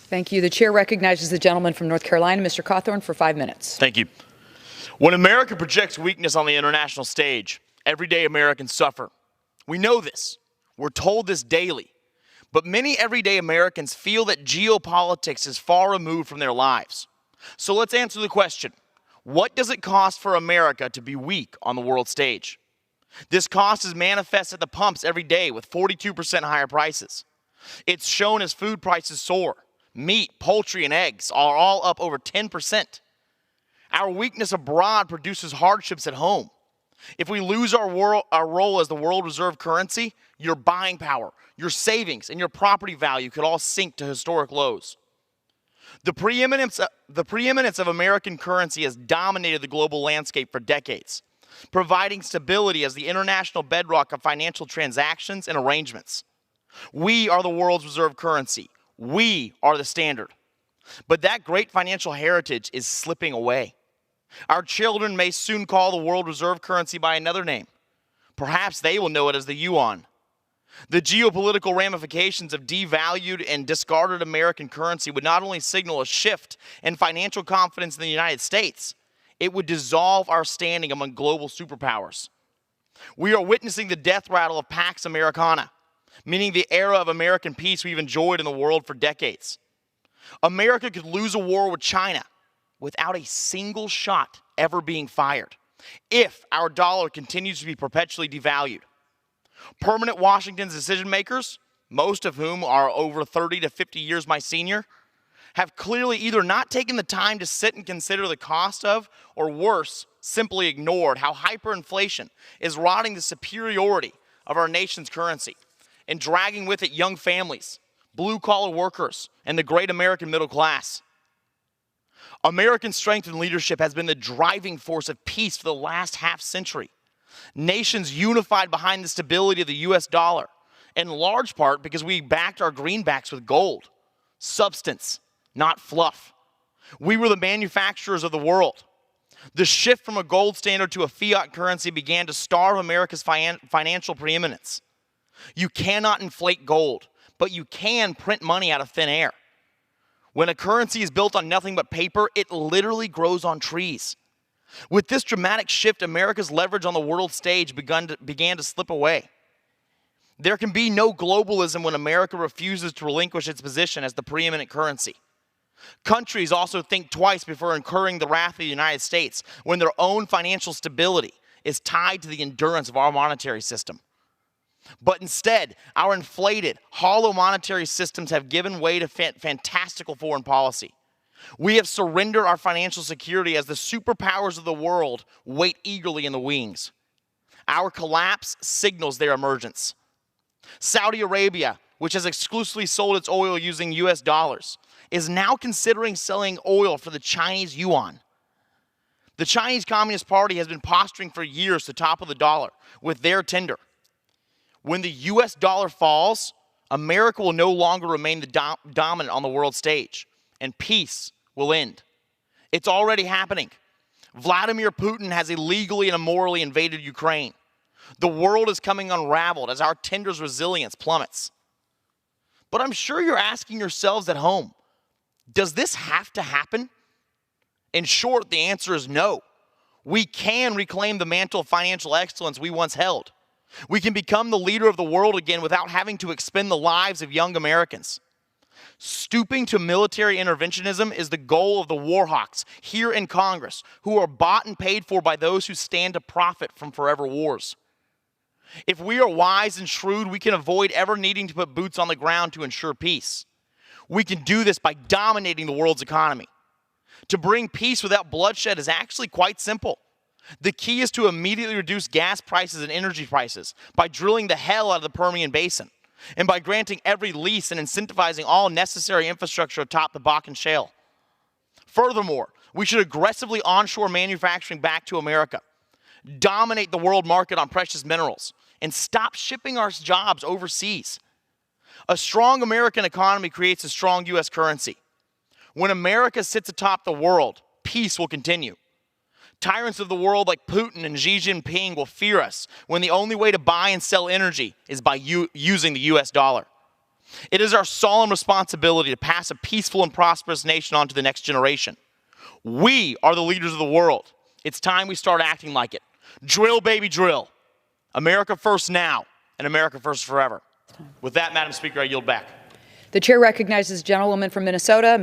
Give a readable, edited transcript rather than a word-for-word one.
Thank you. The chair recognizes the gentleman from North Carolina, Mr. Cawthorn, for 5 minutes. Thank you. When America projects weakness on the international stage, everyday Americans suffer. We know this. We're told this daily. But many everyday Americans feel that geopolitics is far removed from their lives. So let's answer the question. What does it cost for America to be weak on the world stage? This cost is manifest at the pumps every day with 42% higher prices. It's shown as food prices soar. Meat, poultry, and eggs are all up over 10%. Our weakness abroad produces hardships at home. If we lose our role as the world reserve currency, your buying power, your savings, and your property value could all sink to historic lows. The preeminence of American currency has dominated the global landscape for decades, providing stability as the international bedrock of financial transactions and arrangements. We are the world's reserve currency. We are the standard. But that great financial heritage is slipping away. Our children may soon call the world reserve currency by another name. Perhaps they will know it as the yuan. The geopolitical ramifications of devalued and discarded American currency would not only signal a shift in financial confidence in the United States, it would dissolve our standing among global superpowers. We are witnessing the death rattle of Pax Americana, meaning the era of American peace we've enjoyed in the world for decades. America could lose a war with China without a single shot ever being fired if our dollar continues to be perpetually devalued. Permanent Washington's decision makers, most of whom are over 30 to 50 years my senior, have clearly either not taken the time to sit and consider the cost of, or worse, simply ignored how hyperinflation is rotting the superiority of our nation's currency and dragging with it young families, blue-collar workers, and the great American middle class. American strength and leadership has been the driving force of peace for the last half-century. Nations unified behind the stability of the U.S. dollar, in large part because we backed our greenbacks with gold, substance, not fluff. We were the manufacturers of the world. The shift from a gold standard to a fiat currency began to starve America's financial preeminence. You cannot inflate gold, but you can print money out of thin air. When a currency is built on nothing but paper, it literally grows on trees. With this dramatic shift, America's leverage on the world stage began to slip away. There can be no globalism when America refuses to relinquish its position as the preeminent currency. Countries also think twice before incurring the wrath of the United States when their own financial stability is tied to the endurance of our monetary system. But instead, our inflated, hollow monetary systems have given way to fantastical foreign policy. We have surrendered our financial security as the superpowers of the world wait eagerly in the wings. Our collapse signals their emergence. Saudi Arabia, which has exclusively sold its oil using U.S. dollars, is now considering selling oil for the Chinese yuan. The Chinese Communist Party has been posturing for years to topple the dollar with their tender. When the U.S. dollar falls, America will no longer remain the dominant on the world stage, and peace will end. It's already happening. Vladimir Putin has illegally and immorally invaded Ukraine. The world is coming unraveled as our tender's resilience plummets. But I'm sure you're asking yourselves at home, does this have to happen? In short, the answer is no. We can reclaim the mantle of financial excellence we once held. We can become the leader of the world again without having to expend the lives of young Americans. Stooping to military interventionism is the goal of the war hawks here in Congress, who are bought and paid for by those who stand to profit from forever wars. If we are wise and shrewd, we can avoid ever needing to put boots on the ground to ensure peace. We can do this by dominating the world's economy. To bring peace without bloodshed is actually quite simple. The key is to immediately reduce gas prices and energy prices by drilling the hell out of the Permian Basin and by granting every lease and incentivizing all necessary infrastructure atop the Bakken Shale. Furthermore, we should aggressively onshore manufacturing back to America, dominate the world market on precious minerals, and stop shipping our jobs overseas. A strong American economy creates a strong U.S. currency. When America sits atop the world, peace will continue. Tyrants of the world like Putin and Xi Jinping will fear us when the only way to buy and sell energy is by using the U.S. dollar. It is our solemn responsibility to pass a peaceful and prosperous nation on to the next generation. We are the leaders of the world. It's time we start acting like it. Drill, baby, drill. America first now, and America first forever. With that, Madam Speaker, I yield back. The chair recognizes the gentlewoman from Minnesota.